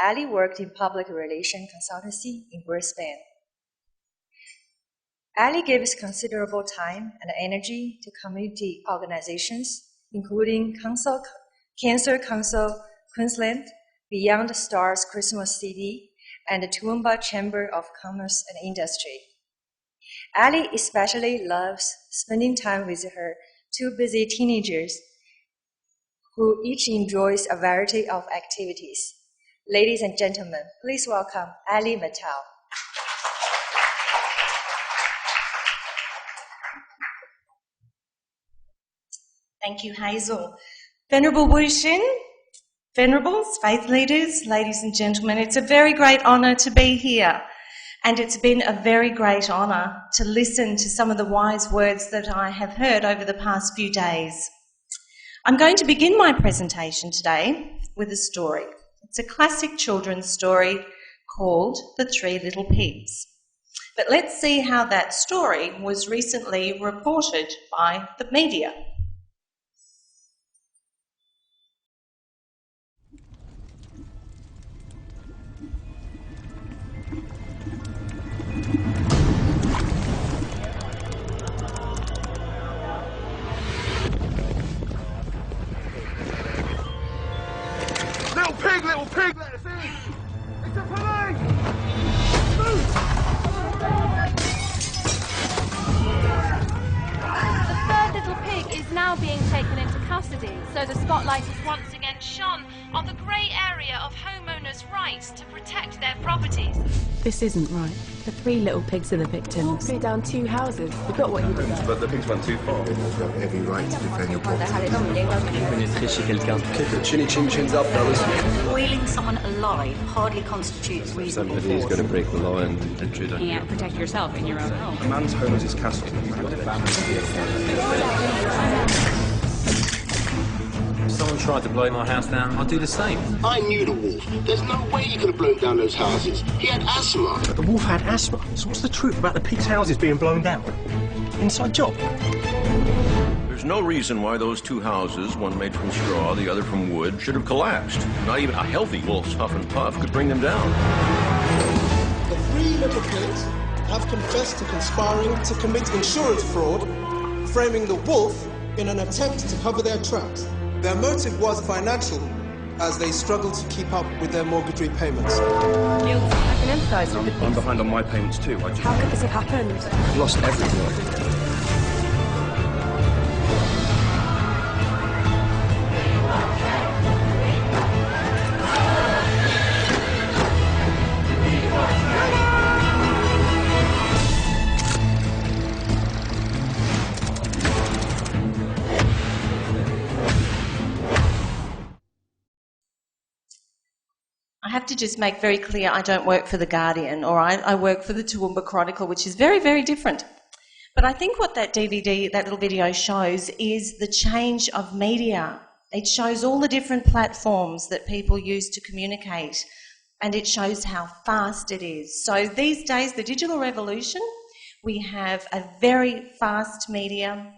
Ali worked in public relations consultancy in Brisbane. Ali gives considerable time and energy to community organizations, including Cancer Council Queensland, Beyond the Stars Christmas CD, and the Toowoomba Chamber of Commerce and Industry. Ali especially loves spending time with her two busy teenagers who each enjoys a variety of activities. Ladies and gentlemen, please welcome Ali Martell. Thank you, Hazel. Venerable Wu-Shin, venerables, faith leaders, ladies and gentlemen, it's a very great honour to be here. And it's been a very great honour to listen to some of the wise words that I have heard over the past few days. I'm going to begin my presentation today with a story. It's a classic children's story called The Three Little Pigs. But let's see how that story was recently reported by the media. Little pig, let us in! It's the police! Move! The third little pig is now being taken into custody, so the spotlight is once again shone on the grey area of homeowners' rights to protect their properties. This isn't right. The three little pigs are the victims. Threw down 2 houses. We got what you did. But the pigs went too far. You have every right to defend your property. Kick the chinny chin chins up, fellas. Boiling someone alive hardly constitutes reasonable Somebody is force. going to break the law and intrude on you. You can't protect yourself in your own home. A man's home is his castle. If someone tried to blow my house down, I'd do the same. I knew the wolf. There's no way he could have blown down those houses. He had asthma. But the wolf had asthma. So what's the truth about the pigs' houses being blown down? Inside job. There's no reason why those 2 houses, one made from straw, the other from wood, should have collapsed. Not even a healthy wolf's huff and puff could bring them down. The 3 little pigs have confessed to conspiring to commit insurance fraud, framing the wolf in an attempt to cover their tracks. Their motive was financial, as they struggled to keep up with their mortgage repayments. Guilty. I can empathise with the pigs. I'm behind on my payments too. How could this have happened? I've lost everything. I have to just make very clear I don't work for The Guardian, or I work for the Toowoomba Chronicle, which is very, very different. But I think what that DVD, that little video shows is the change of media. It shows all the different platforms that people use to communicate, and it shows how fast it is. So these days, the digital revolution, we have a very fast media.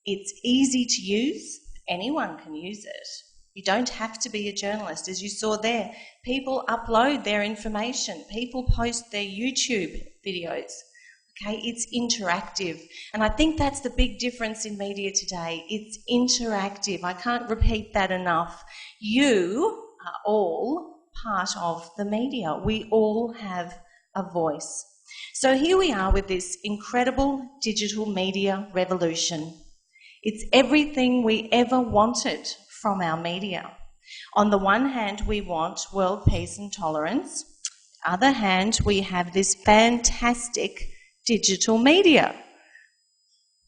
It's easy to use. Anyone can use it. You don't have to be a journalist, as you saw there. People upload their information. People post their YouTube videos. Okay, it's interactive. And I think that's the big difference in media today. It's interactive. I can't repeat that enough. You are all part of the media. We all have a voice. So here we are with this incredible digital media revolution. It's everything we ever wanted from our media. On the one hand, we want world peace and tolerance. On the other hand, we have this fantastic digital media.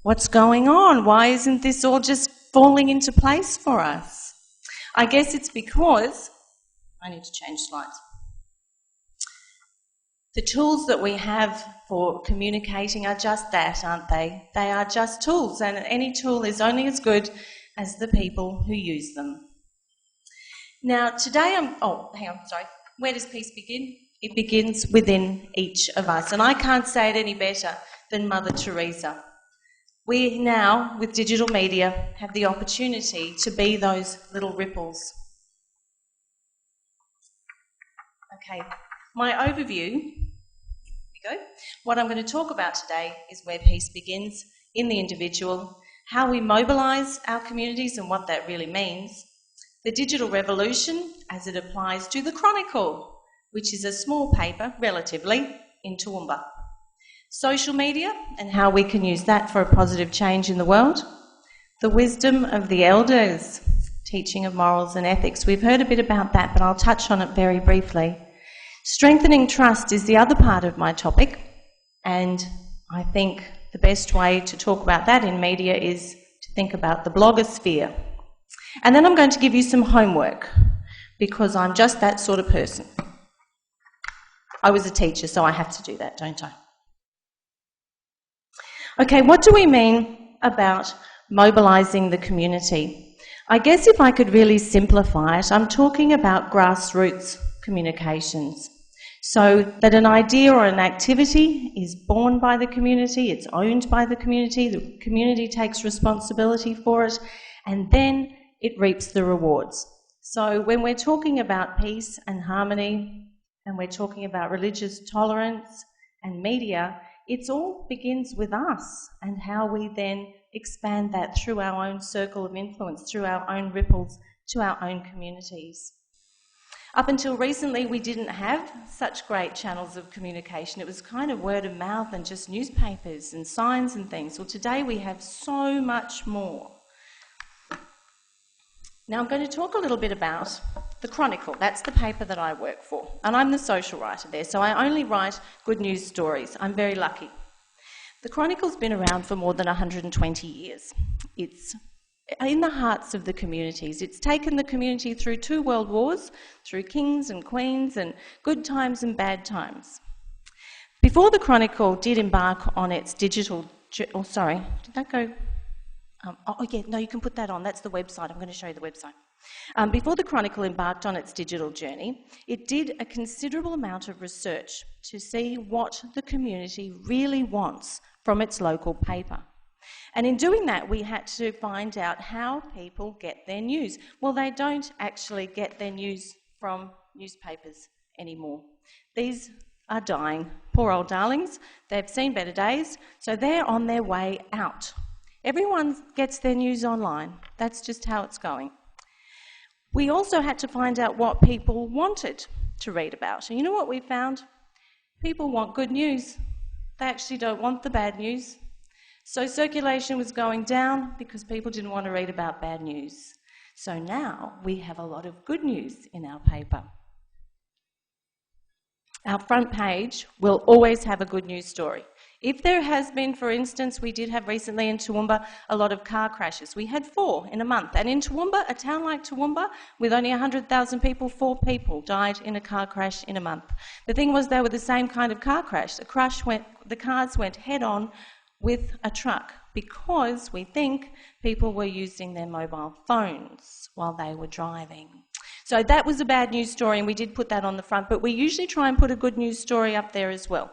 What's going on? Why isn't this all just falling into place for us? I guess it's because, I need to change slides. The tools that we have for communicating are just that, aren't they? They are just tools, and any tool is only as good as the people who use them. Now, today where does peace begin? It begins within each of us, and I can't say it any better than Mother Teresa. We now, with digital media, have the opportunity to be those little ripples. Okay, my overview, here we go. What I'm going to talk about today is where peace begins in the individual, how we mobilise our communities and what that really means, the digital revolution as it applies to the Chronicle, which is a small paper, relatively, in Toowoomba, social media and how we can use that for a positive change in the world, the wisdom of the elders, teaching of morals and ethics. We've heard a bit about that, but I'll touch on it very briefly. Strengthening trust is the other part of my topic, and I think the best way to talk about that in media is to think about the blogosphere. And then I'm going to give you some homework, because I'm just that sort of person. I was a teacher, so I have to do that, don't I? Okay, what do we mean about mobilising the community? I guess if I could really simplify it, I'm talking about grassroots communications. So that an idea or an activity is born by the community, it's owned by the community takes responsibility for it, and then it reaps the rewards. So when we're talking about peace and harmony, and we're talking about religious tolerance and media, it all begins with us and how we then expand that through our own circle of influence, through our own ripples to our own communities. Up until recently, we didn't have such great channels of communication. It was kind of word of mouth and just newspapers and signs and things. Well, today we have so much more. Now I'm going to talk a little bit about the Chronicle. That's the paper that I work for, and I'm the social writer there, so I only write good news stories. I'm very lucky. The Chronicle's been around for more than 120 years. It's in the hearts of the communities. It's taken the community through 2 world wars, through kings and queens and good times and bad times. Before the Chronicle did embark on its digital... Oh, sorry, did that go... you can put that on. That's the website. I'm going to show you the website. Before the Chronicle embarked on its digital journey, it did a considerable amount of research to see what the community really wants from its local paper. And in doing that, we had to find out how people get their news. Well, they don't actually get their news from newspapers anymore. These are dying. Poor old darlings. They've seen better days, so they're on their way out. Everyone gets their news online. That's just how it's going. We also had to find out what people wanted to read about. And you know what we found? People want good news. They actually don't want the bad news. So circulation was going down because people didn't want to read about bad news. So now we have a lot of good news in our paper. Our front page will always have a good news story. If there has been, for instance, we did have recently in Toowoomba a lot of car crashes. We had 4 in a month. And in Toowoomba, a town like Toowoomba, with only 100,000 people, 4 people died in a car crash in a month. The thing was, they were the same kind of car crash. The cars went head-on with a truck because we think people were using their mobile phones while they were driving. So that was a bad news story, and we did put that on the front, but we usually try and put a good news story up there as well.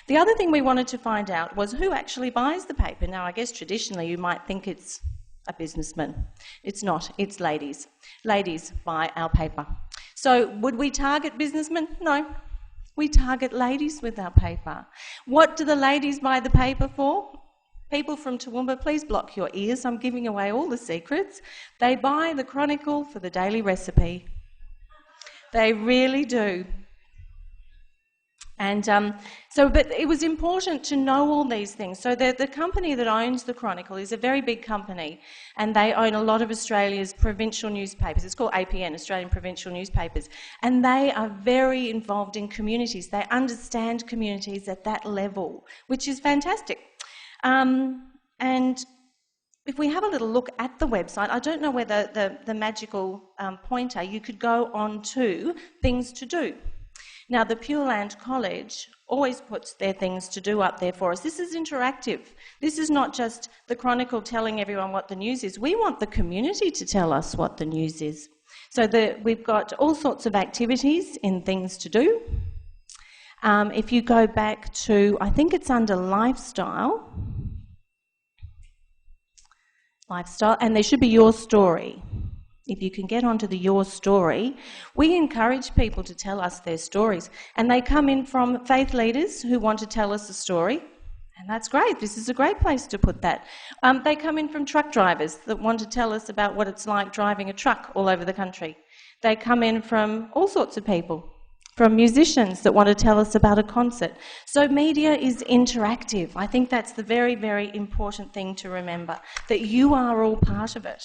The other thing we wanted to find out was who actually buys the paper. Now, I guess traditionally you might think it's a businessman. It's not. It's ladies. Ladies buy our paper. So would we target businessmen? No. We target ladies with our paper. What do the ladies buy the paper for? People from Toowoomba, please block your ears. I'm giving away all the secrets. They buy the Chronicle for the daily recipe. They really do. And but it was important to know all these things. So the company that owns the Chronicle is a very big company, and they own a lot of Australia's provincial newspapers. It's called APN, Australian Provincial Newspapers, and they are very involved in communities. They understand communities at that level, which is fantastic. And if we have a little look at the website, I don't know whether the magical pointer, you could go on to things to do. Now, the Pure Land College always puts their things to do up there for us. This is interactive. This is not just the Chronicle telling everyone what the news is. We want the community to tell us what the news is. So we've got all sorts of activities in things to do. If you go back to, I think it's under lifestyle, and there should be your story. if you can get onto the Your Story, we encourage people to tell us their stories. And they come in from faith leaders who want to tell us a story. And that's great. This is a great place to put that. They come in from truck drivers that want to tell us about what it's like driving a truck all over the country. They come in from all sorts of people, from musicians that want to tell us about a concert. So media is interactive. I think that's the very, very important thing to remember, that you are all part of it.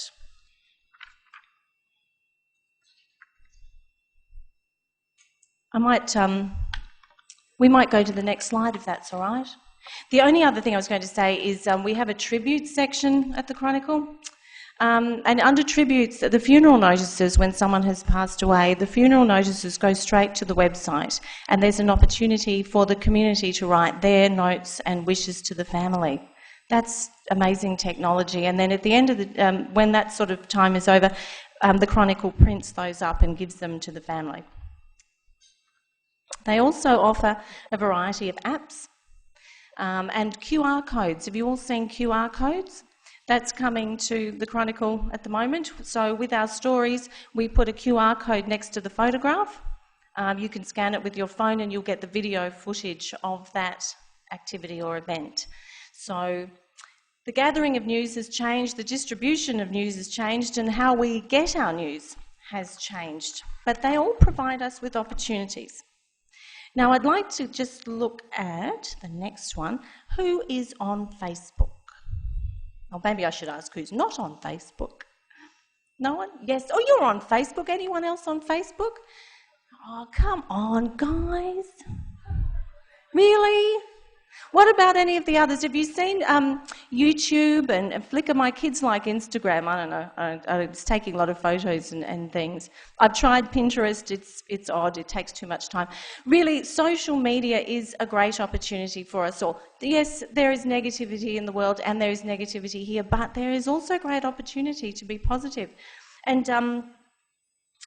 We might go to the next slide if that's all right. The only other thing I was going to say is we have a tribute section at the Chronicle. And under tributes, the funeral notices, when someone has passed away, the funeral notices go straight to the website, and there's an opportunity for the community to write their notes and wishes to the family. That's amazing technology. And then at the end of the, when that sort of time is over, the Chronicle prints those up and gives them to the family. They also offer a variety of apps and QR codes. Have you all seen QR codes? That's coming to the Chronicle at the moment. So with our stories, we put a QR code next to the photograph. You can scan it with your phone and you'll get the video footage of that activity or event. So the gathering of news has changed, the distribution of news has changed, and how we get our news has changed. But they all provide us with opportunities. Now, I'd like to just look at the next one. Who is on Facebook? Or maybe I should ask who's not on Facebook. No one? Yes. Oh, you're on Facebook. Anyone else on Facebook? Oh, come on, guys. Really? What about any of the others? Have you seen YouTube and Flickr? My kids like Instagram. I don't know. I was taking a lot of photos and things. I've tried Pinterest. It's odd. It takes too much time. Really, social media is a great opportunity for us all. Yes, there is negativity in the world and there is negativity here, but there is also great opportunity to be positive. And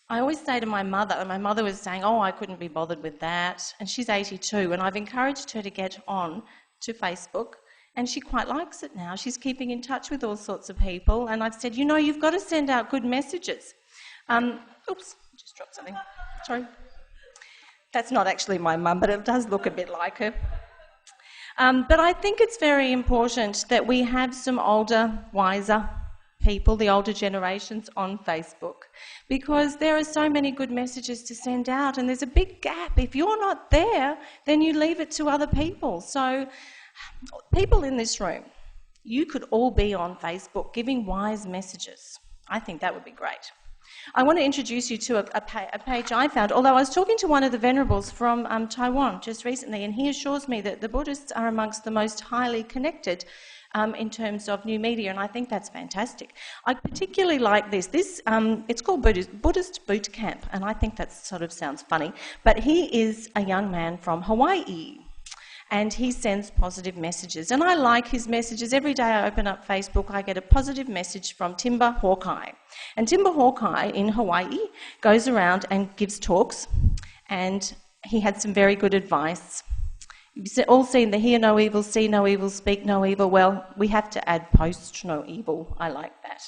I always say to my mother, and my mother was saying, oh, I couldn't be bothered with that, and she's 82, and I've encouraged her to get on to Facebook, and she quite likes it now. She's keeping in touch with all sorts of people, and I've said, you know, you've got to send out good messages. Oops, just dropped something. Sorry. That's not actually my mum, but it does look a bit like her. But I think it's very important that we have some older, wiser people, the older generations, on Facebook, because there are so many good messages to send out and there's a big gap. If you're not there, then you leave it to other people. So people in this room, you could all be on Facebook giving wise messages. I think that would be great. I want to introduce you to a page I found, although I was talking to one of the venerables from Taiwan just recently, and he assures me that the Buddhists are amongst the most highly connected in terms of new media, and I think that's fantastic. I particularly like this. It's called Buddhist Boot Camp, and I think that sort of sounds funny, but he is a young man from Hawaii, and he sends positive messages, and I like his messages. Every day I open up Facebook, I get a positive message from Timber Hawkeye, and Timber Hawkeye in Hawaii goes around and gives talks, and he had some very good advice. You've all seen the hear no evil, see no evil, speak no evil. Well, we have to add post no evil. I like that.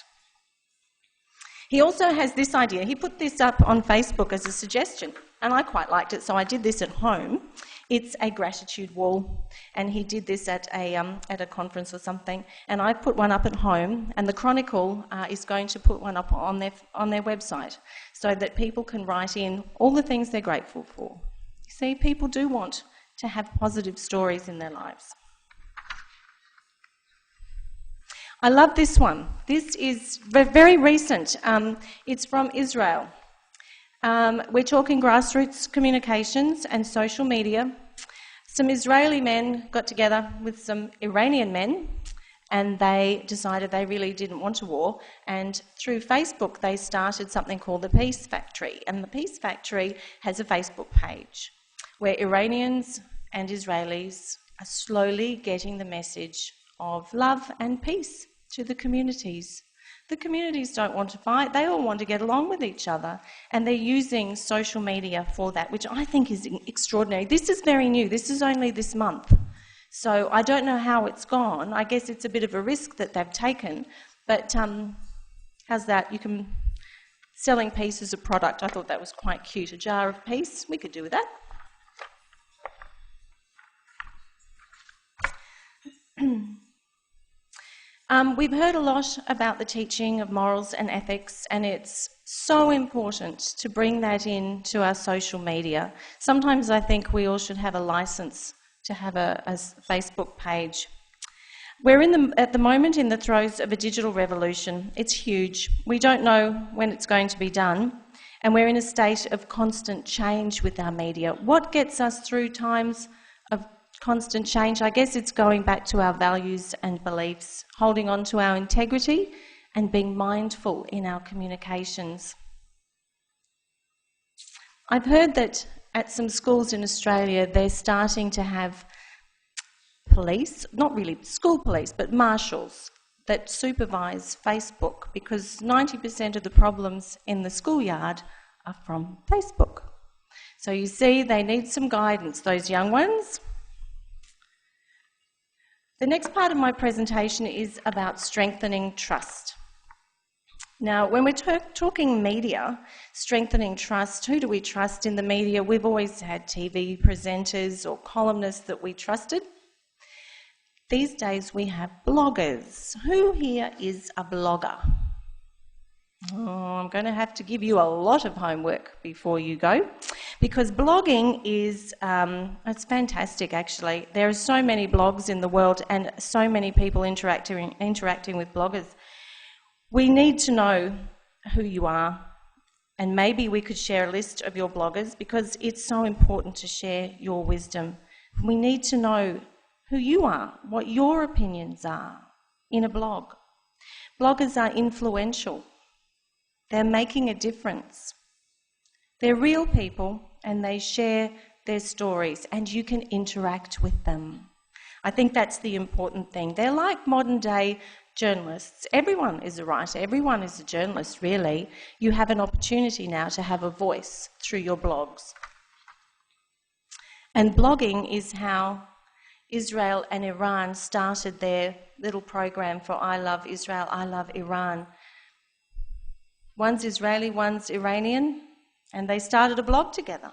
He also has this idea. He put this up on Facebook as a suggestion, and I quite liked it, so I did this at home. It's a gratitude wall, and he did this at a conference or something, and I put one up at home, and the Chronicle is going to put one up on their website so that people can write in all the things they're grateful for. You see, people do want to have positive stories in their lives. I love this one. This is very recent. It's from Israel. We're talking grassroots communications and social media. Some Israeli men got together with some Iranian men, and they decided they really didn't want a war, and through Facebook they started something called the Peace Factory, and the Peace Factory has a Facebook page where Iranians and Israelis are slowly getting the message of love and peace to the communities. The communities don't want to fight, they all want to get along with each other, and they're using social media for that, which I think is extraordinary. This is very new, this is only this month, so I don't know how it's gone. I guess it's a bit of a risk that they've taken, but how's that? You can selling peace as a product. I thought that was quite cute. A jar of peace, we could do with that. We've heard a lot about the teaching of morals and ethics, and it's so important to bring that into our social media. Sometimes I think we all should have a license to have a Facebook page. We're at the moment in the throes of a digital revolution. It's huge. We don't know when it's going to be done, and we're in a state of constant change with our media. What gets us through times of constant change? I guess it's going back to our values and beliefs, holding on to our integrity and being mindful in our communications. I've heard that at some schools in Australia, they're starting to have police, not really school police, but marshals that supervise Facebook, because 90% of the problems in the schoolyard are from Facebook. So you see, they need some guidance, those young ones. The next part of my presentation is about strengthening trust. Now, when we're talking media, strengthening trust, who do we trust in the media? We've always had TV presenters or columnists that we trusted. These days we have bloggers. Who here is a blogger? Oh, I'm going to have to give you a lot of homework before you go, because blogging is, it's fantastic actually. There are so many blogs in the world and so many people interacting with bloggers. We need to know who you are, and maybe we could share a list of your bloggers, because it's so important to share your wisdom. We need to know who you are, what your opinions are in a blog. Bloggers are influential. They're making a difference. They're real people and they share their stories, and you can interact with them. I think that's the important thing. They're like modern day journalists. Everyone is a writer, everyone is a journalist really. You have an opportunity now to have a voice through your blogs. And blogging is how Israel and Iran started their little program for I Love Israel, I Love Iran. One's Israeli, one's Iranian, and they started a blog together,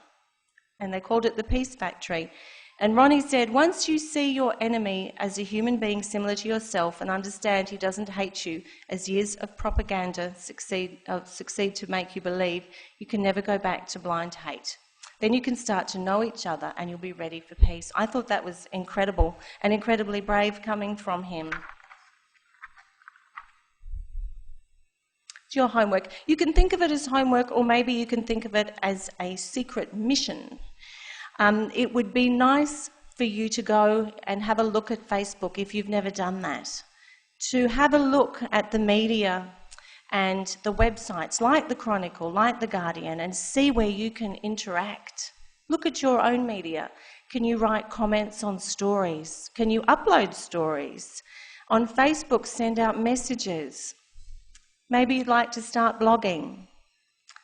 and they called it the Peace Factory. And Ronnie said, once you see your enemy as a human being similar to yourself and understand he doesn't hate you, as years of propaganda succeed to make you believe, you can never go back to blind hate. Then you can start to know each other and you'll be ready for peace. I thought that was incredible and incredibly brave coming from him. It's your homework. You can think of it as homework, or maybe you can think of it as a secret mission. It would be nice for you to go and have a look at Facebook if you've never done that. To have a look at the media and the websites like the Chronicle, like the Guardian, and see where you can interact. Look at your own media. Can you write comments on stories? Can you upload stories? On Facebook, send out messages. Maybe you'd like to start blogging.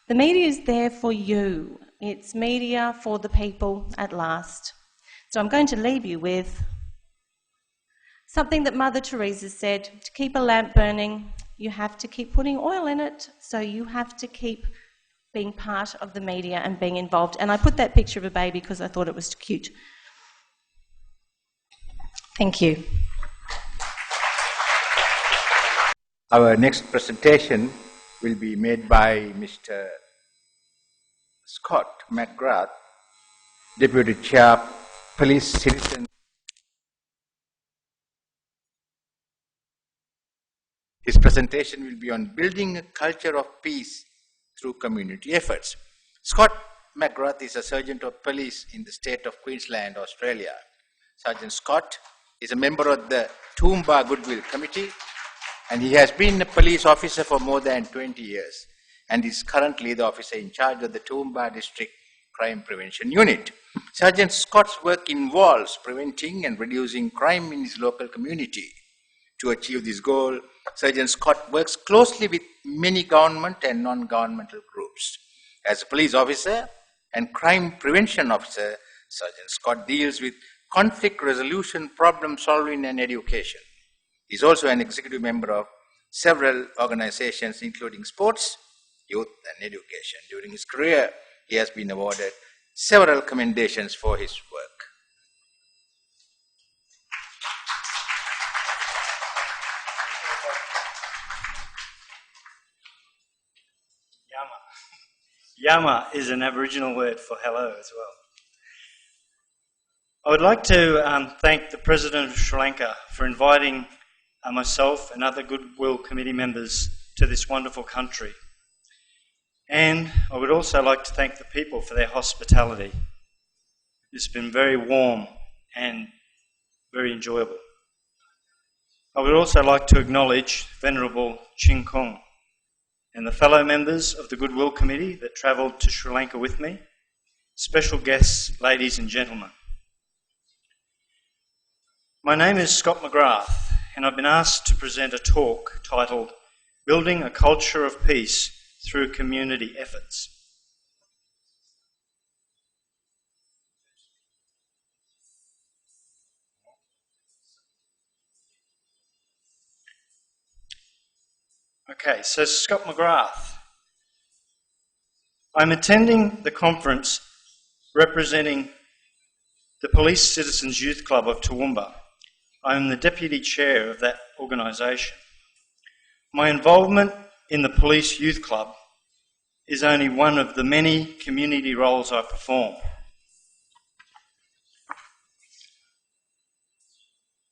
The media is there for you. It's media for the people at last. So I'm going to leave you with something that Mother Teresa said: to keep a lamp burning, you have to keep putting oil in it, so you have to keep being part of the media and being involved. And I put that picture of a baby because I thought it was cute. Thank you. Our next presentation will be made by Mr. Scott McGrath, Deputy Chair, Police Citizen. His presentation will be on building a culture of peace through community efforts. Scott McGrath is a Sergeant of Police in the state of Queensland, Australia. Sergeant Scott is a member of the Toowoomba Goodwill Committee, and he has been a police officer for more than 20 years and is currently the officer in charge of the Toowoomba District Crime Prevention Unit. Sergeant Scott's work involves preventing and reducing crime in his local community. To achieve this goal, Sergeant Scott works closely with many government and non-governmental groups. As a police officer and crime prevention officer, Sergeant Scott deals with conflict resolution, problem solving, and education. He is also an executive member of several organizations, including sports, youth and education. During his career, he has been awarded several commendations for his work. Yama is an Aboriginal word for hello as well. I would like to thank the President of Sri Lanka for inviting myself and other Goodwill Committee members to this wonderful country. And I would also like to thank the people for their hospitality. It's been very warm and very enjoyable. I would also like to acknowledge Venerable Ching Kung and the fellow members of the Goodwill Committee that travelled to Sri Lanka with me, special guests, ladies and gentlemen. My name is Scott McGrath, and I've been asked to present a talk titled Building a Culture of Peace Through Community Efforts. Okay, so Scott McGrath. I'm attending the conference representing the Police Citizens Youth Club of Toowoomba. I'm the Deputy Chair of that organisation. My involvement in the Police Youth Club is only one of the many community roles I perform.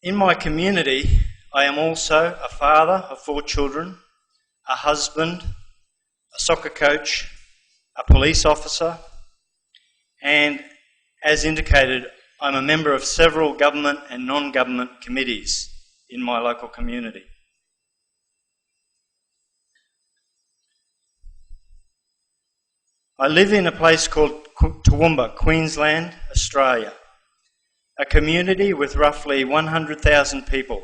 In my community, I am also a father of 4 children, a husband, a soccer coach, a police officer, and as indicated, I'm a member of several government and non-government committees in my local community. I live in a place called Toowoomba, Queensland, Australia, a community with roughly 100,000 people.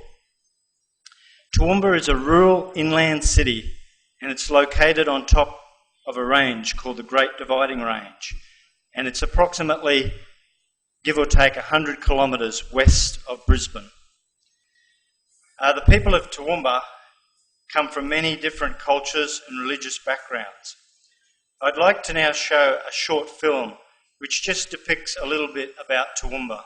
Toowoomba is a rural inland city and it's located on top of a range called the Great Dividing Range, and it's approximately, give or take, 100 kilometres west of Brisbane. The people of Toowoomba come from many different cultures and religious backgrounds. I'd like to now show a short film which just depicts a little bit about Toowoomba.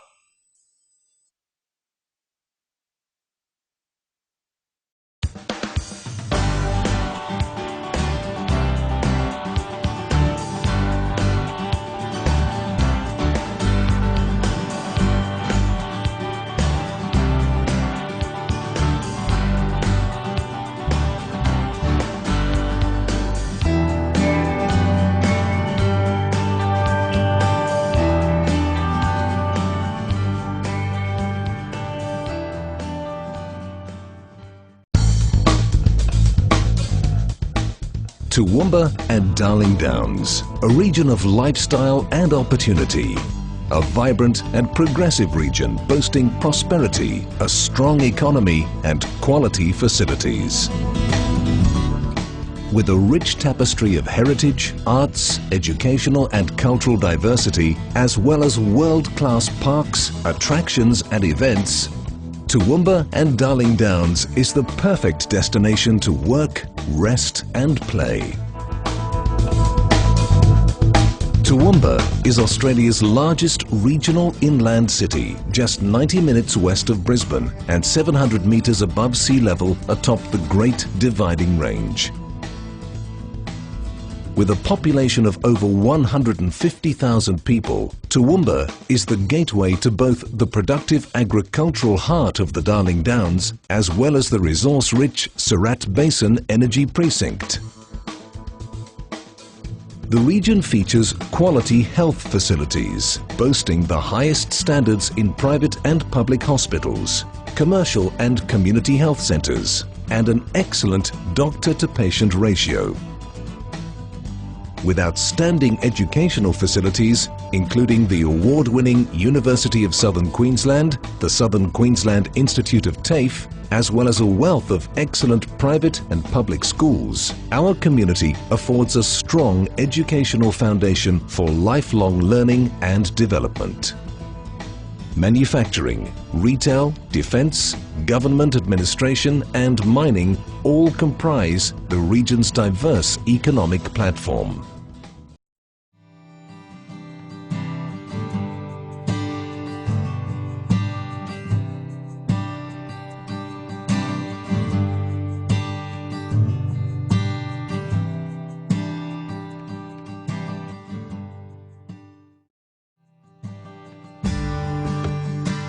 Toowoomba and Darling Downs, a region of lifestyle and opportunity. A vibrant and progressive region boasting prosperity, a strong economy and quality facilities. With a rich tapestry of heritage, arts, educational and cultural diversity, as well as world-class parks, attractions and events, Toowoomba and Darling Downs is the perfect destination to work, rest and play. Toowoomba is Australia's largest regional inland city, just 90 minutes west of Brisbane and 700 metres above sea level atop the Great Dividing Range. With a population of over 150,000 people, Toowoomba is the gateway to both the productive agricultural heart of the Darling Downs as well as the resource-rich Surat Basin Energy Precinct. The region features quality health facilities, boasting the highest standards in private and public hospitals, commercial and community health centres, and an excellent doctor-to-patient ratio. With outstanding educational facilities, including the award-winning University of Southern Queensland, the Southern Queensland Institute of TAFE, as well as a wealth of excellent private and public schools, our community affords a strong educational foundation for lifelong learning and development. manufacturing, retail, defence, government administration and mining all comprise the region's diverse economic platform.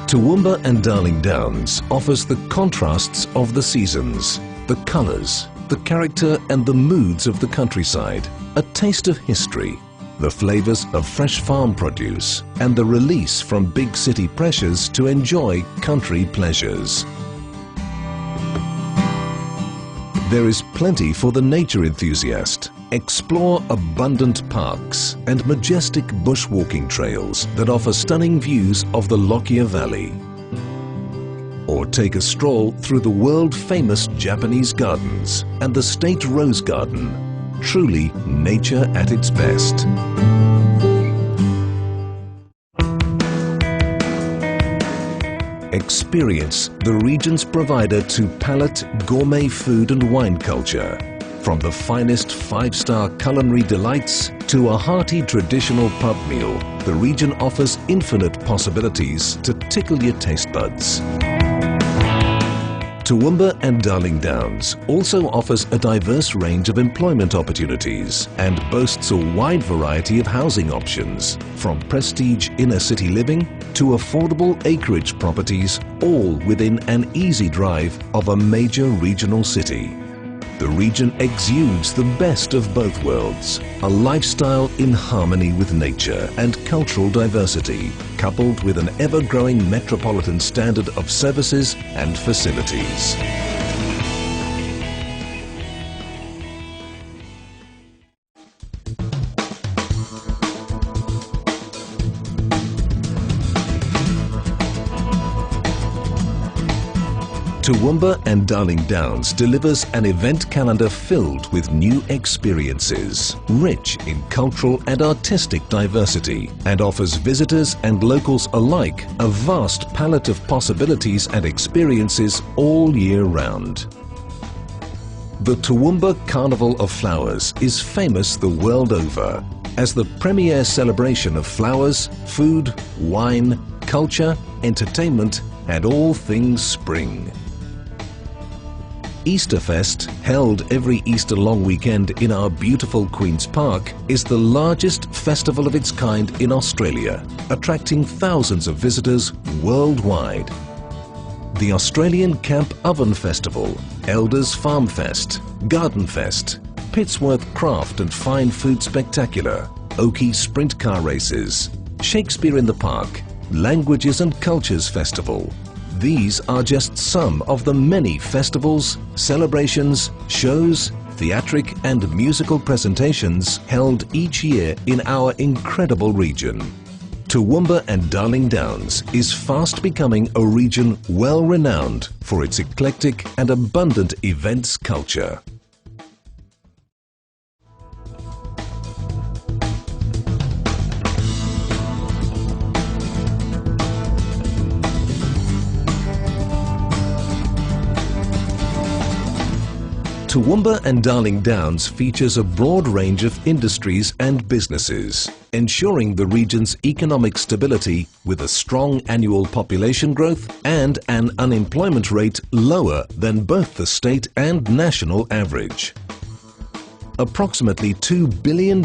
Toowoomba and Darling Downs offers the contrasts of the seasons, the colours, the character and the moods of the countryside, a taste of history, the flavours of fresh farm produce and the release from big city pressures to enjoy country pleasures. There is plenty for the nature enthusiast. Explore abundant parks and majestic bushwalking trails that offer stunning views of the Lockyer Valley. Or take a stroll through the world-famous Japanese gardens and the State Rose Garden. Truly nature at its best. Experience the region's provider to palate gourmet food and wine culture. From the finest five-star culinary delights to a hearty traditional pub meal, the region offers infinite possibilities to tickle your taste buds. Toowoomba and Darling Downs also offers a diverse range of employment opportunities and boasts a wide variety of housing options, from prestige inner-city living to affordable acreage properties, all within an easy drive of a major regional city. The region exudes the best of both worlds, a lifestyle in harmony with nature and cultural diversity, coupled with an ever-growing metropolitan standard of services and facilities. Toowoomba and Darling Downs delivers an event calendar filled with new experiences, rich in cultural and artistic diversity, and offers visitors and locals alike a vast palette of possibilities and experiences all year round. The Toowoomba Carnival of Flowers is famous the world over as the premier celebration of flowers, food, wine, culture, entertainment, and all things spring. Easterfest, held every Easter long weekend in our beautiful Queen's Park, is the largest festival of its kind in Australia, attracting thousands of visitors worldwide. The Australian Camp Oven Festival, Elders Farm Fest, Garden Fest, Pittsworth Craft and Fine Food Spectacular, Oakey Sprint Car Races, Shakespeare in the Park, Languages and Cultures Festival. These are just some of the many festivals, celebrations, shows, theatric and musical presentations held each year in our incredible region. Toowoomba and Darling Downs is fast becoming a region well renowned for its eclectic and abundant events culture. Toowoomba and Darling Downs features a broad range of industries and businesses, ensuring the region's economic stability with a strong annual population growth and an unemployment rate lower than both the state and national average. Approximately $2 billion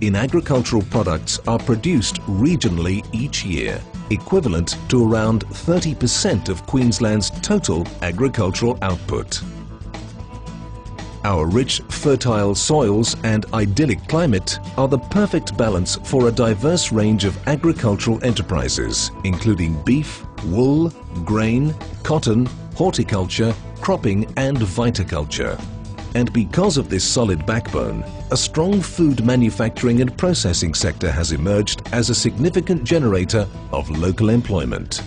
in agricultural products are produced regionally each year, equivalent to around 30% of Queensland's total agricultural output. Our rich, fertile soils and idyllic climate are the perfect balance for a diverse range of agricultural enterprises, including beef, wool, grain, cotton, horticulture, cropping and viticulture. And because of this solid backbone, a strong food manufacturing and processing sector has emerged as a significant generator of local employment.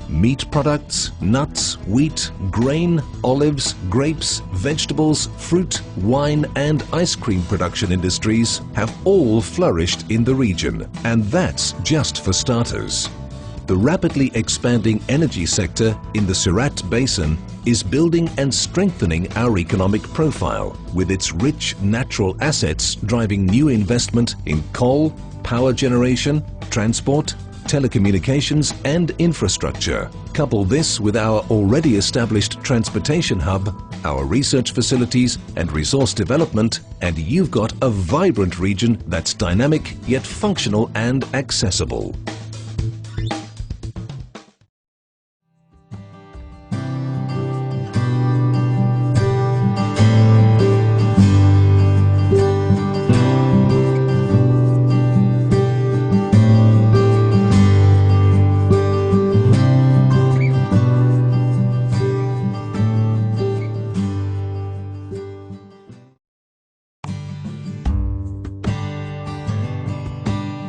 Meat products, nuts, wheat, grain, olives, grapes, vegetables, fruit, wine and ice cream production industries have all flourished in the region, and that's just for starters. The rapidly expanding energy sector in the Surat Basin is building and strengthening our economic profile, with its rich natural assets driving new investment in coal, power generation, transport, telecommunications and infrastructure. Couple this with our already established transportation hub, our research facilities and resource development, and you've got a vibrant region that's dynamic yet functional and accessible.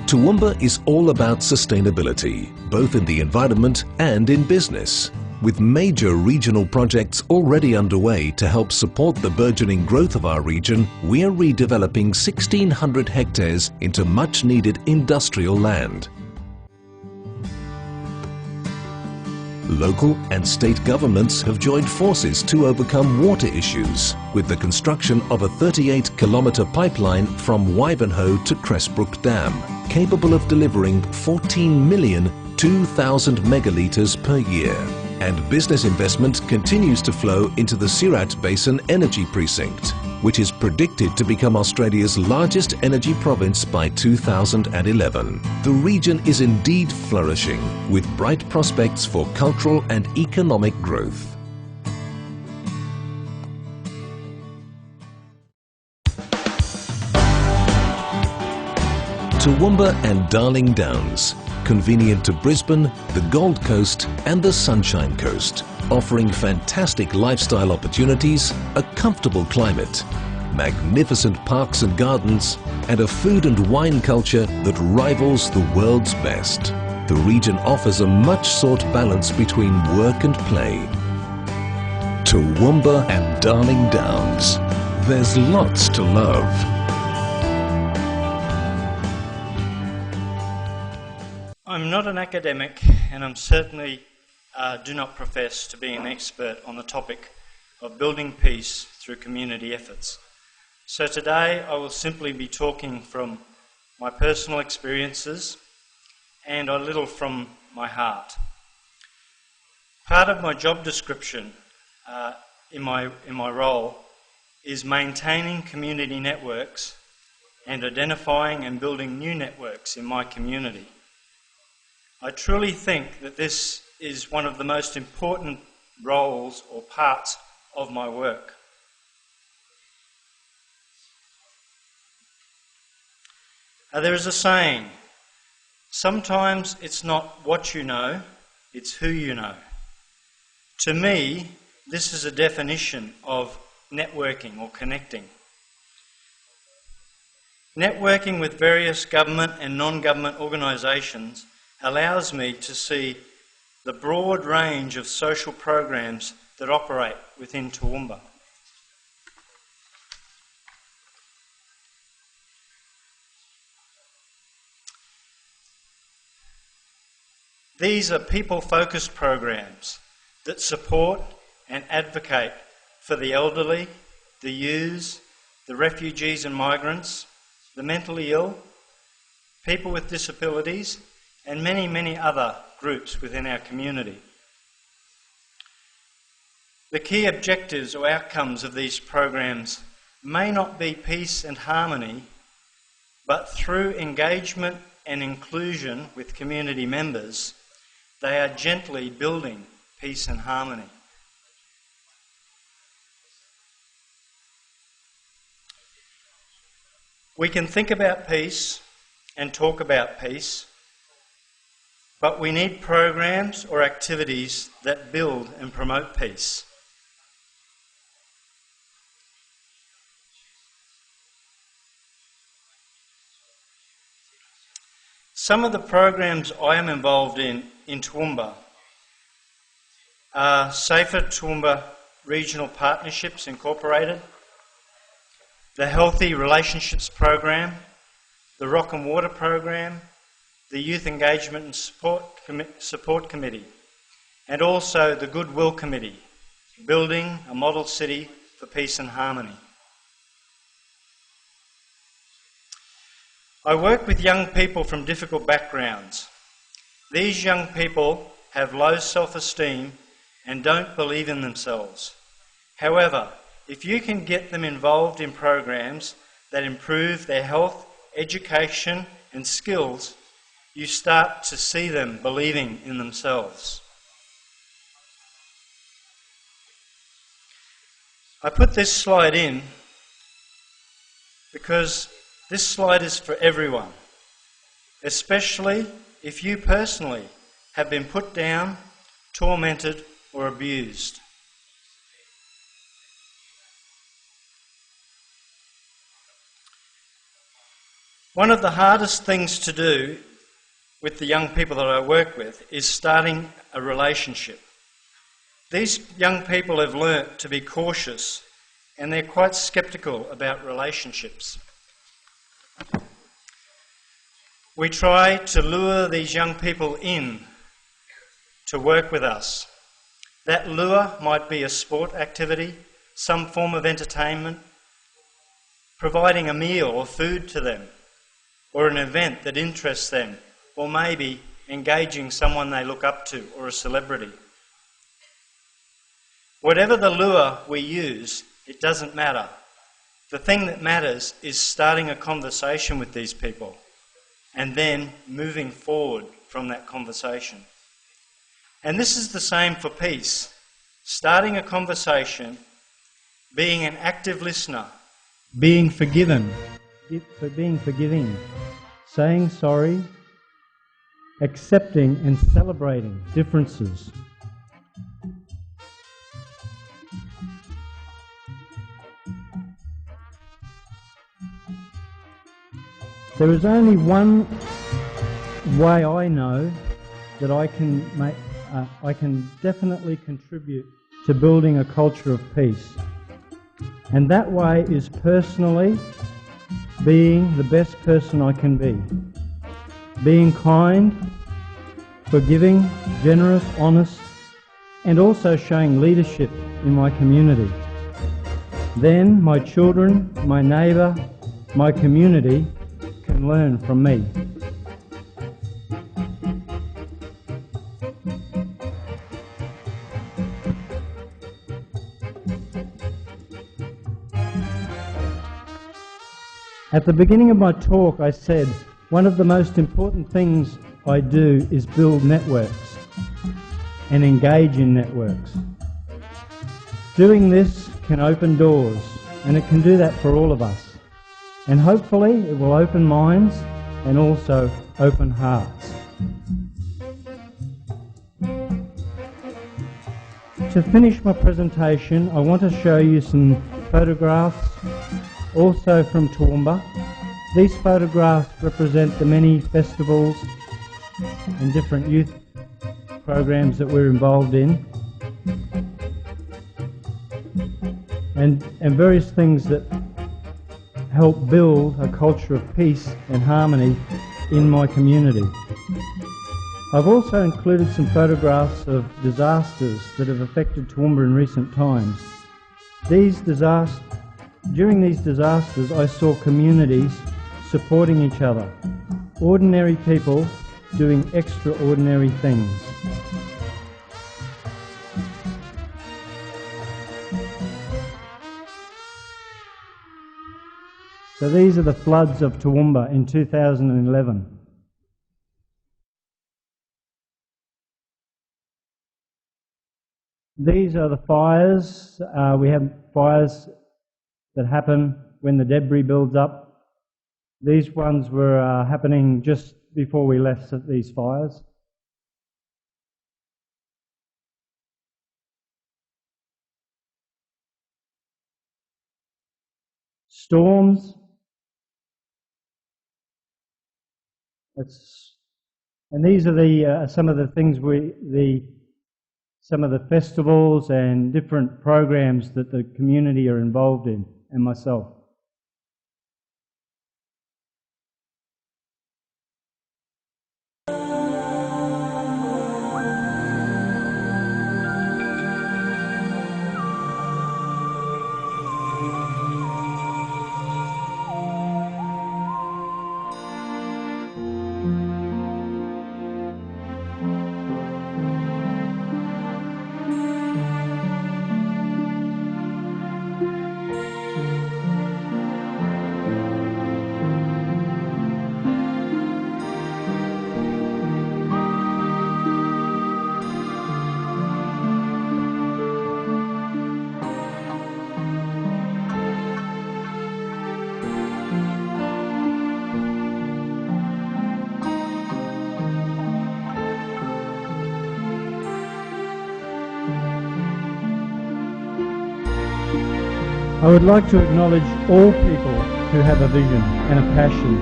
Toowoomba is all about sustainability, both in the environment and in business. With major regional projects already underway to help support the burgeoning growth of our region, we are redeveloping 1,600 hectares into much-needed industrial land. Local and state governments have joined forces to overcome water issues with the construction of a 38-kilometre pipeline from Wivenhoe to Cressbrook Dam, capable of delivering 14,002,000 megalitres per year. And business investment continues to flow into the Surat Basin Energy Precinct, which is predicted to become Australia's largest energy province by 2011. The region is indeed flourishing, with bright prospects for cultural and economic growth. Toowoomba and Darling Downs, convenient to Brisbane, the Gold Coast and the Sunshine Coast, offering fantastic lifestyle opportunities, a comfortable climate, magnificent parks and gardens, and a food and wine culture that rivals the world's best. The region offers a much-sought balance between work and play. Toowoomba and Darling Downs. There's lots to love. I'm not an academic, and I'm certainly do not profess to be an expert on the topic of building peace through community efforts. So today I will simply be talking from my personal experiences and a little from my heart. Part of my job description in my role is maintaining community networks and identifying and building new networks in my community. I truly think that this is one of the most important roles or parts of my work. There is a saying, sometimes it's not what you know, it's who you know. To me, this is a definition of networking or connecting. Networking with various government and non-government organisations allows me to see the broad range of social programs that operate within Toowoomba. These are people-focused programs that support and advocate for the elderly, the youths, the refugees and migrants, the mentally ill, people with disabilities, and many, many other groups within our community. The key objectives or outcomes of these programs may not be peace and harmony, but through engagement and inclusion with community members, they are gently building peace and harmony. We can think about peace and talk about peace, but we need programs or activities that build and promote peace. Some of the programs I am involved in Toowoomba are Safer Toowoomba Regional Partnerships Incorporated, the Healthy Relationships Program, the Rock and Water Program, the Youth Engagement and Support Committee, and also the Goodwill Committee, building a model city for peace and harmony. I work with young people from difficult backgrounds. These young people have low self-esteem and don't believe in themselves. However, if you can get them involved in programs that improve their health, education and skills, you start to see them believing in themselves. I put this slide in because this slide is for everyone, especially if you personally have been put down, tormented or abused. One of the hardest things to do with the young people that I work with is starting a relationship. These young people have learnt to be cautious and they're quite sceptical about relationships. We try to lure these young people in to work with us. That lure might be a sport activity, some form of entertainment, providing a meal or food to them, or an event that interests them, or maybe engaging someone they look up to or a celebrity. Whatever the lure we use, it doesn't matter. The thing that matters is starting a conversation with these people and then moving forward from that conversation. And this is the same for peace. Starting a conversation, being an active listener, being forgiving, saying sorry, accepting and celebrating differences. There is only one way I know that I can definitely contribute to building a culture of peace. And that way is personally being the best person I can be. Being kind, forgiving, generous, honest, and also showing leadership in my community. Then my children, my neighbour, my community can learn from me. At the beginning of my talk, I said, one of the most important things I do is build networks and engage in networks. Doing this can open doors, and it can do that for all of us. And hopefully it will open minds and also open hearts. To finish my presentation, I want to show you some photographs also from Toowoomba. These photographs represent the many festivals and different youth programs that we're involved in, and various things that help build a culture of peace and harmony in my community. I've also included some photographs of disasters that have affected Toowoomba in recent times. During these disasters, I saw communities supporting each other, ordinary people doing extraordinary things. So these are the floods of Toowoomba in 2011. These are the fires. We have fires that happen when the debris builds up. These ones were happening just before we left these fires. Storms. And these are some of the things some of the festivals and different programs that the community are involved in, and myself. I would like to acknowledge all people who have a vision and a passion,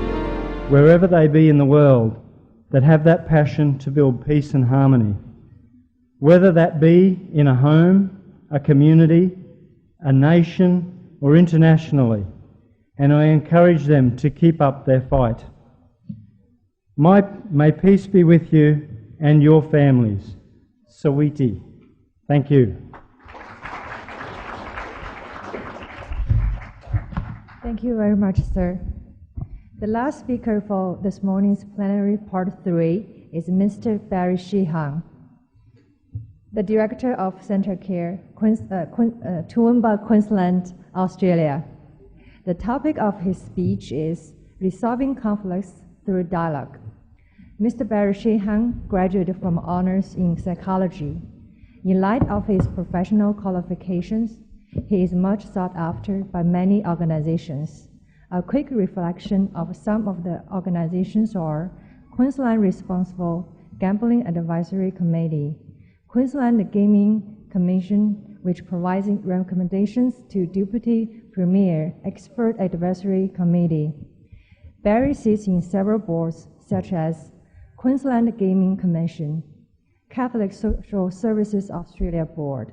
wherever they be in the world, that have that passion to build peace and harmony, whether that be in a home, a community, a nation, or internationally, and I encourage them to keep up their fight. May peace be with you and your families. Sawiti. Thank you. Thank you very much, sir. The last speaker for this morning's plenary part 3 is Mr. Barry Sheehan, the director of Centacare, Toowoomba, Queensland, Australia. The topic of his speech is Resolving Conflicts Through Dialogue. Mr. Barry Sheehan graduated from honors in psychology. In light of his professional qualifications, he is much sought after by many organizations. A quick reflection of some of the organizations are Queensland Responsible Gambling Advisory Committee, Queensland Gaming Commission, which provides recommendations to Deputy Premier Expert Advisory Committee. Barry sits in several boards such as Queensland Gaming Commission, Catholic Social Services Australia Board,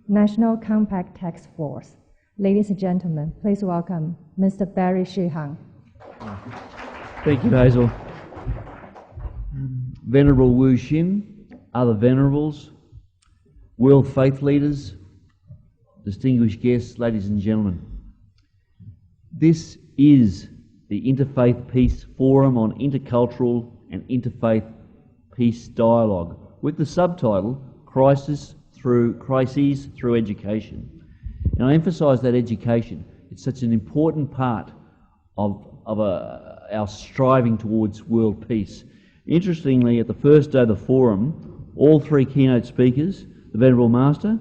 National Compact Task Force. Ladies and gentlemen, please welcome Mr. Barry Sheehan. Thank you, Hazel. Venerable Wu Xin, other venerables, world faith leaders, distinguished guests, ladies and gentlemen. This is the Interfaith Peace Forum on Intercultural and Interfaith Peace Dialogue, with the subtitle Crises Through Education. And I emphasise that education. It's such an important part of our striving towards world peace. Interestingly, at the first day of the forum, all 3 keynote speakers, the Venerable Master,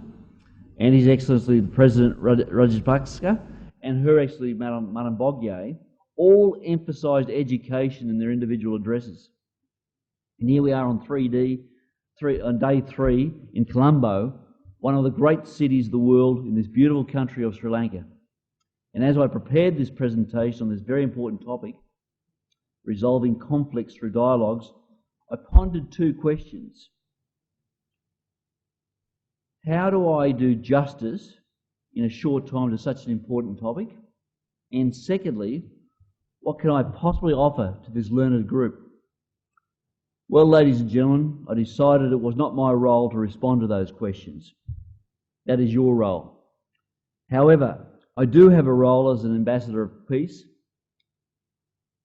and His Excellency the President Rajapaksa, and Her Excellency Madam Bogye, all emphasised education in their individual addresses. And here we are on on day 3 in Colombo, one of the great cities of the world in this beautiful country of Sri Lanka. And as I prepared this presentation on this very important topic, resolving conflicts through dialogues, I pondered 2 questions. How do I do justice in a short time to such an important topic? And secondly, what can I possibly offer to this learned group? Well, ladies and gentlemen, I decided it was not my role to respond to those questions. That is your role. However, I do have a role as an ambassador of peace.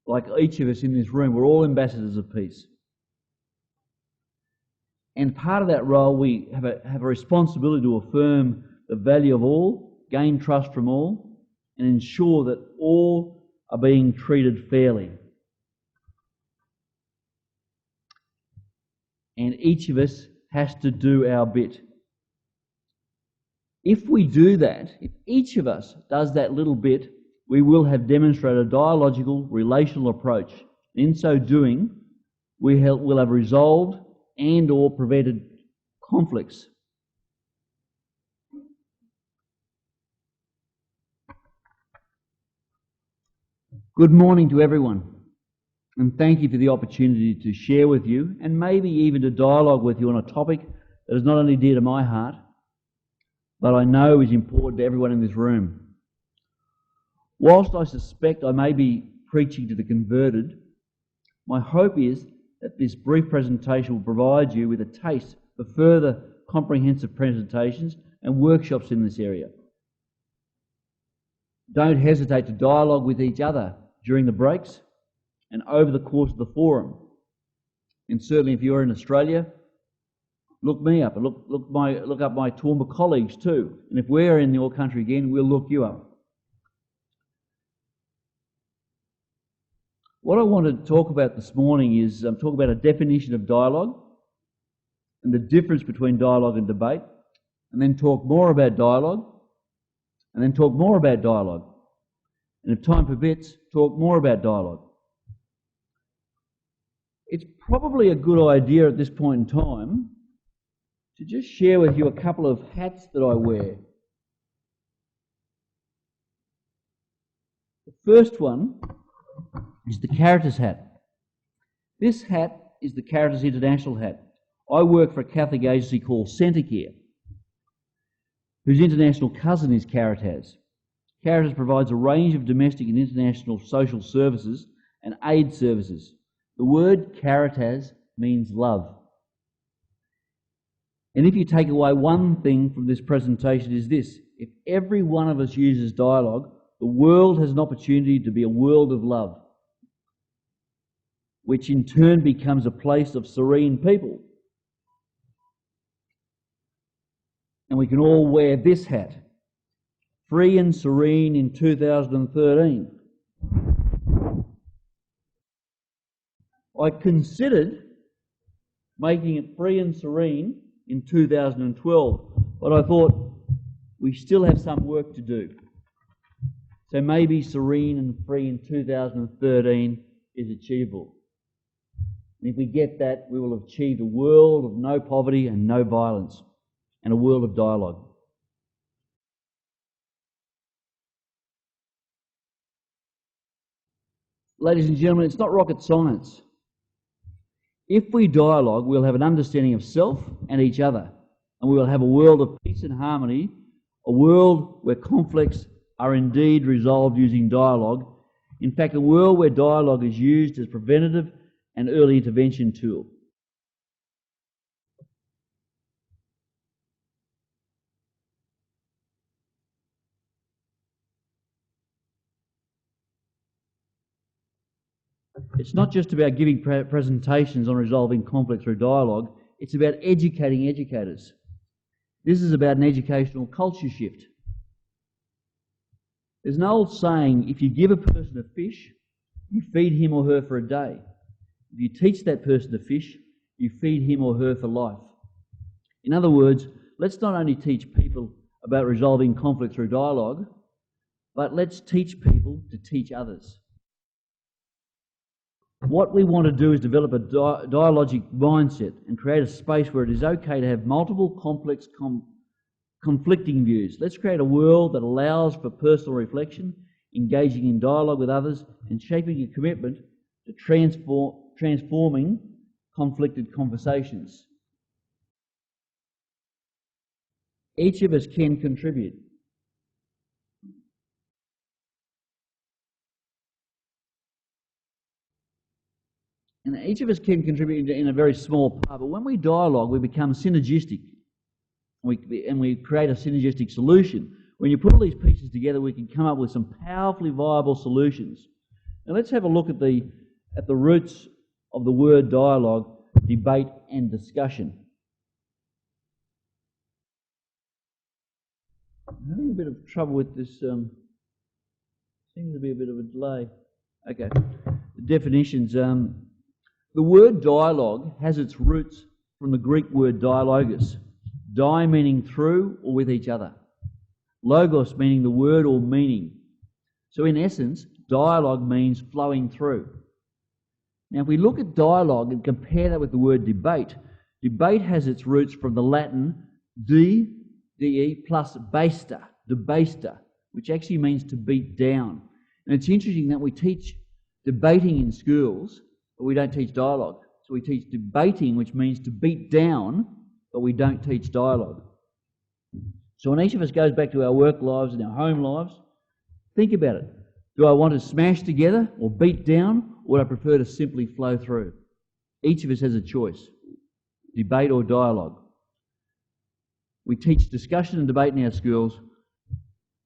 Like each of us in this room, we're all ambassadors of peace. And part of that role, we have a responsibility to affirm the value of all, gain trust from all, and ensure that all are being treated fairly. And each of us has to do our bit. If we do that, if each of us does that little bit, we will have demonstrated a dialogical, relational approach. In so doing, we'll have resolved and or prevented conflicts. Good morning to everyone, and thank you for the opportunity to share with you and maybe even to dialogue with you on a topic that is not only dear to my heart, but I know is important to everyone in this room. Whilst I suspect I may be preaching to the converted, my hope is that this brief presentation will provide you with a taste for further comprehensive presentations and workshops in this area. Don't hesitate to dialogue with each other during the breaks and over the course of the forum. And certainly if you're in Australia, look me up and look up my Toowoomba colleagues too. And if we're in your country again, we'll look you up. What I want to talk about this morning is talk about a definition of dialogue and the difference between dialogue and debate, and then talk more about dialogue, and then talk more about dialogue. And if time permits, talk more about dialogue. It's probably a good idea at this point in time to just share with you a couple of hats that I wear. The first one is the Caritas hat. This hat is the Caritas International hat. I work for a Catholic agency called Centacare, whose international cousin is Caritas. Caritas provides a range of domestic and international social services and aid services. The word Caritas means love. And if you take away one thing from this presentation is this: if every one of us uses dialogue, the world has an opportunity to be a world of love, which in turn becomes a place of serene people. And we can all wear this hat, free and serene in 2013. I considered making it free and serene in 2012, but I thought we still have some work to do. So maybe serene and free in 2013 is achievable. And if we get that, we will have achieved a world of no poverty and no violence, and a world of dialogue. Ladies and gentlemen, it's not rocket science. If we dialogue, we'll have an understanding of self and each other, and we will have a world of peace and harmony, a world where conflicts are indeed resolved using dialogue. In fact, a world where dialogue is used as preventative and early intervention tool. It's not just about giving presentations on resolving conflict through dialogue, it's about educating educators. This is about an educational culture shift. There's an old saying, if you give a person a fish, you feed him or her for a day. If you teach that person to fish, you feed him or her for life. In other words, let's not only teach people about resolving conflict through dialogue, but let's teach people to teach others. What we want to do is develop a dialogic mindset and create a space where it is okay to have multiple complex conflicting views. Let's create a world that allows for personal reflection, engaging in dialogue with others, and shaping a commitment to transforming conflicted conversations. Each of us can contribute. And each of us can contribute in a very small part, but when we dialogue, we become synergistic. And we create a synergistic solution. When you put all these pieces together, we can come up with some powerfully viable solutions. Now let's have a look at the roots of the word dialogue, debate and discussion. I'm having a bit of trouble with this. Seems to be a bit of a delay. Okay. The definitions. The word dialogue has its roots from the Greek word dialogus. Di meaning through or with each other. Logos meaning the word or meaning. So in essence, dialogue means flowing through. Now if we look at dialogue and compare that with the word debate, debate has its roots from the Latin de plus baster, debasta, which actually means to beat down. And it's interesting that we teach debating in schools, but we don't teach dialogue. So we teach debating, which means to beat down, but we don't teach dialogue. So when each of us goes back to our work lives and our home lives, think about it. Do I want to smash together or beat down, or would I prefer to simply flow through? Each of us has a choice, debate or dialogue. We teach discussion and debate in our schools,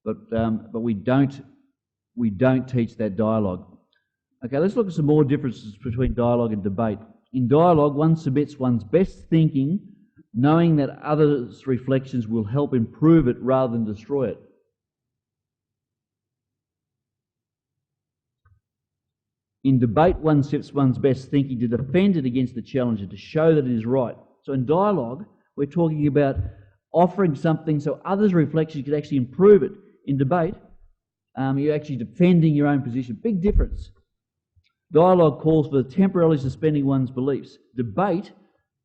but we don't teach that dialogue. Okay, let's look at some more differences between dialogue and debate. In dialogue, one submits one's best thinking, knowing that others' reflections will help improve it rather than destroy it. In debate, one submits one's best thinking to defend it against the challenger, to show that it is right. So in dialogue, we're talking about offering something so others' reflections could actually improve it. In debate, you're actually defending your own position. Big difference. Dialogue calls for temporarily suspending one's beliefs. Debate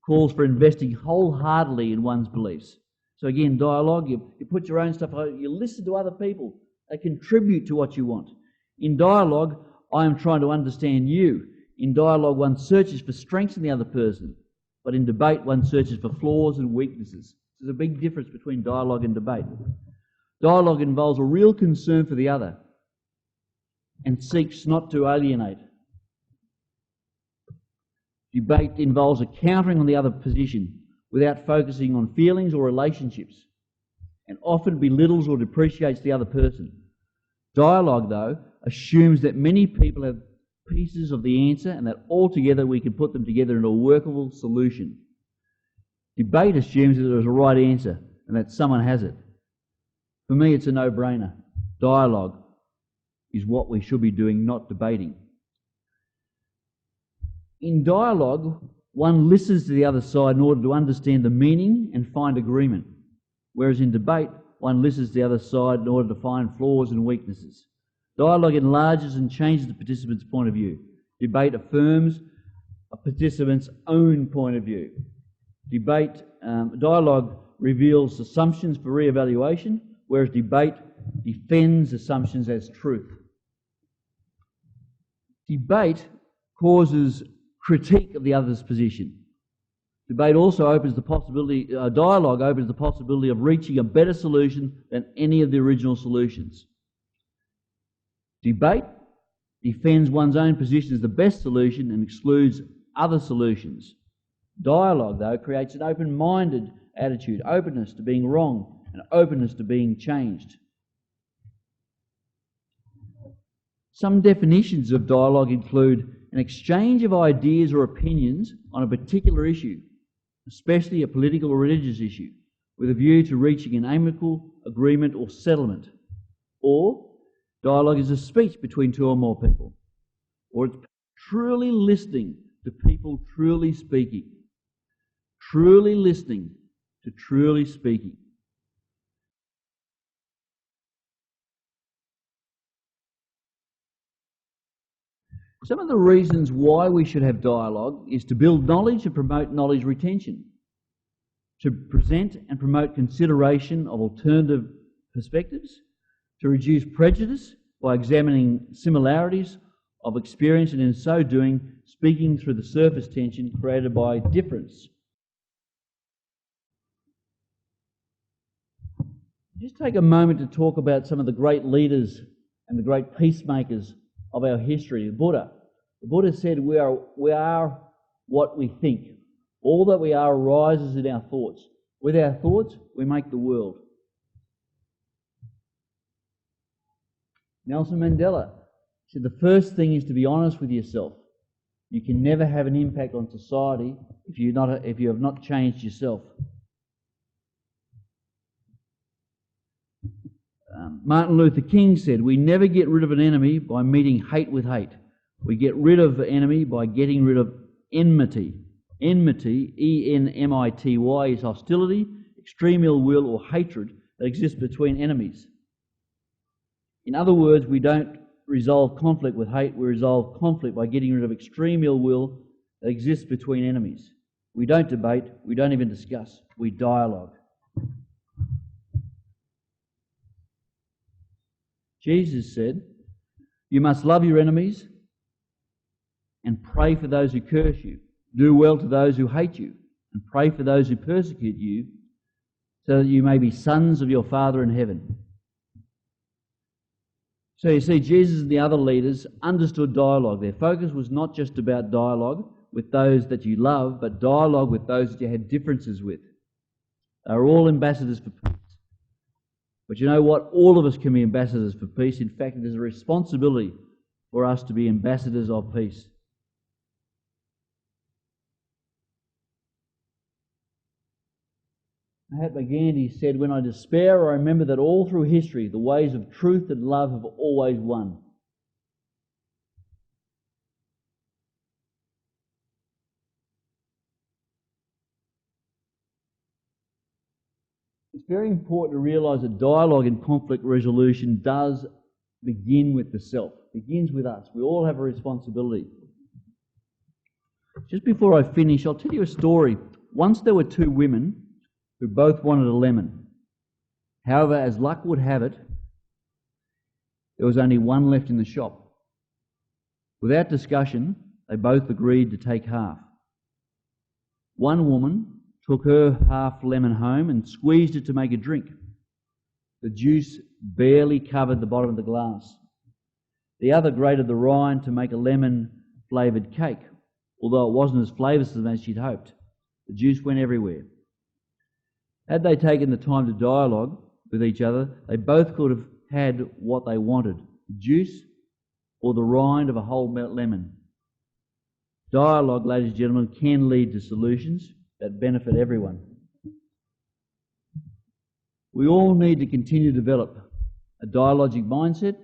calls for investing wholeheartedly in one's beliefs. So again, dialogue, you put your own stuff out, you listen to other people. They contribute to what you want. In dialogue, I am trying to understand you. In dialogue, one searches for strengths in the other person, but in debate, one searches for flaws and weaknesses. There's a big difference between dialogue and debate. Dialogue involves a real concern for the other and seeks not to alienate. Debate involves a countering on the other position without focusing on feelings or relationships, and often belittles or depreciates the other person. Dialogue, though, assumes that many people have pieces of the answer and that altogether we can put them together into a workable solution. Debate assumes that there is a right answer and that someone has it. For me, it's a no-brainer. Dialogue is what we should be doing, not debating. In dialogue, one listens to the other side in order to understand the meaning and find agreement, whereas in debate, one listens to the other side in order to find flaws and weaknesses. Dialogue enlarges and changes the participant's point of view. Debate affirms a participant's own point of view. Dialogue reveals assumptions for re-evaluation, whereas debate defends assumptions as truth. Debate causes critique of the other's position. Debate also opens the possibility, dialogue opens the possibility of reaching a better solution than any of the original solutions. Debate defends one's own position as the best solution and excludes other solutions. Dialogue, though, creates an open-minded attitude, openness to being wrong and openness to being changed. Some definitions of dialogue include an exchange of ideas or opinions on a particular issue, especially a political or religious issue, with a view to reaching an amicable agreement or settlement. Or dialogue is a speech between two or more people. Or it's truly listening to people truly speaking. Truly listening to truly speaking. Some of the reasons why we should have dialogue is to build knowledge and promote knowledge retention, to present and promote consideration of alternative perspectives, to reduce prejudice by examining similarities of experience and in so doing speaking through the surface tension created by difference. Just take a moment to talk about some of the great leaders and the great peacemakers of our history. The Buddha said we are what we think. All that we are arises in our thoughts. With our thoughts, we make the world. Nelson Mandela said the first thing is to be honest with yourself. You can never have an impact on society if you have not changed yourself. Martin Luther King said, we never get rid of an enemy by meeting hate with hate. We get rid of the enemy by getting rid of enmity. Enmity, E-N-M-I-T-Y, is hostility, extreme ill will or hatred that exists between enemies. In other words, we don't resolve conflict with hate, we resolve conflict by getting rid of extreme ill will that exists between enemies. We don't debate, we don't even discuss, we dialogue. Jesus said, you must love your enemies and pray for those who curse you. Do well to those who hate you and pray for those who persecute you so that you may be sons of your Father in heaven. So you see, Jesus and the other leaders understood dialogue. Their focus was not just about dialogue with those that you love, but dialogue with those that you had differences with. They were all ambassadors for peace. But you know what? All of us can be ambassadors for peace. In fact, it is a responsibility for us to be ambassadors of peace. Mahatma Gandhi said, when I despair, I remember that all through history, the ways of truth and love have always won. It's very important to realise that dialogue and conflict resolution does begin with the self. It begins with us. We all have a responsibility. Just before I finish, I'll tell you a story. Once there were two women who both wanted a lemon. However, as luck would have it, there there was only one left in the shop. Without discussion, they both agreed to take half. One woman took her half lemon home and squeezed it to make a drink. The juice barely covered the bottom of the glass. The other grated the rind to make a lemon-flavoured cake, although it wasn't as flavoursome as she'd hoped. The juice went everywhere. Had they taken the time to dialogue with each other, they both could have had what they wanted, juice or the rind of a whole lemon. Dialogue, ladies and gentlemen, can lead to solutions that benefit everyone. We all need to continue to develop a dialogic mindset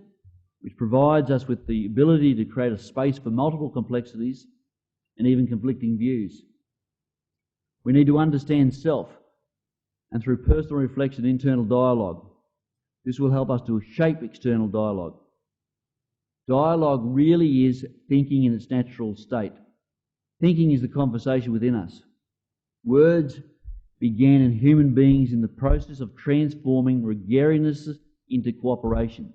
which provides us with the ability to create a space for multiple complexities and even conflicting views. We need to understand self, and through personal reflection, internal dialogue, this will help us to shape external dialogue. Dialogue really is thinking in its natural state. Thinking is the conversation within us. Words began in human beings in the process of transforming gregariousness into cooperation.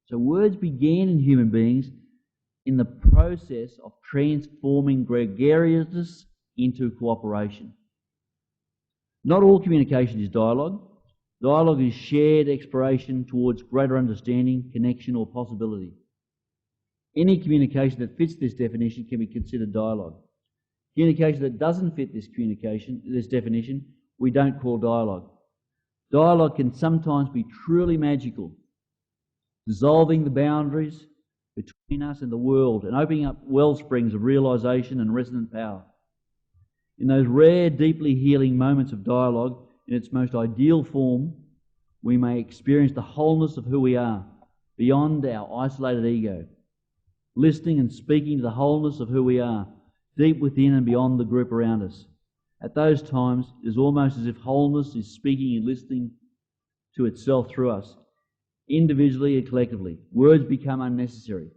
So words began in human beings in the process of transforming gregariousness into cooperation. Not all communication is dialogue. Dialogue is shared exploration towards greater understanding, connection, or possibility. Any communication that fits this definition can be considered dialogue. Communication that doesn't fit this definition, we don't call dialogue. Dialogue can sometimes be truly magical, dissolving the boundaries between us and the world and opening up well springs of realisation and resonant power. In those rare, deeply healing moments of dialogue, in its most ideal form, we may experience the wholeness of who we are, beyond our isolated ego. Listening and speaking to the wholeness of who we are, deep within and beyond the group around us. At those times, it is almost as if wholeness is speaking and listening to itself through us, individually and collectively. Words become unnecessary.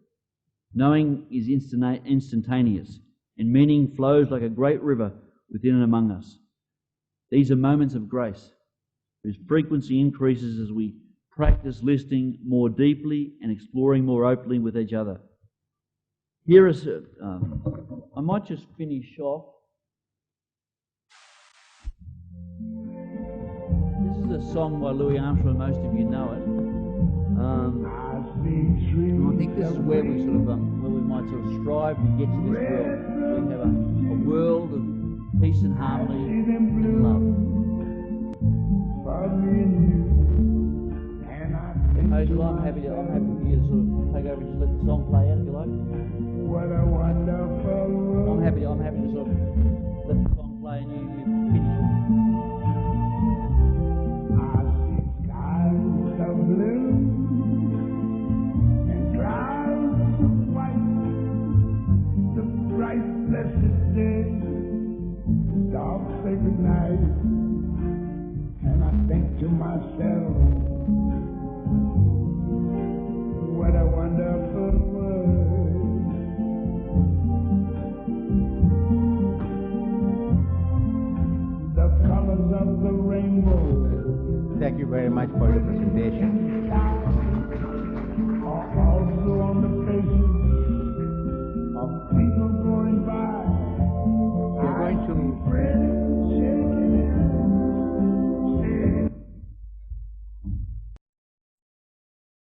Knowing is instantaneous, and meaning flows like a great river within and among us. These are moments of grace, whose frequency increases as we practice listening more deeply and exploring more openly with each other. Here is, I might just finish off. This is a song by Louis Armstrong, most of you know it. And I think this is where we sort of, where we might sort of strive to get to this world. We have a world of peace and harmony and love. Hazel, I'm happy for you to sort of take over and just let the song play out if you like. What a wonderful world. I'm happy to sort of let the song play and you finish it. I see skies of blue and clouds of white, the bright blessed day, the dark sacred night, and I think to myself, what a wonderful world. The colors of the rainbow. Thank you very much for your presentation. Are also on the faces of people going by. We are going to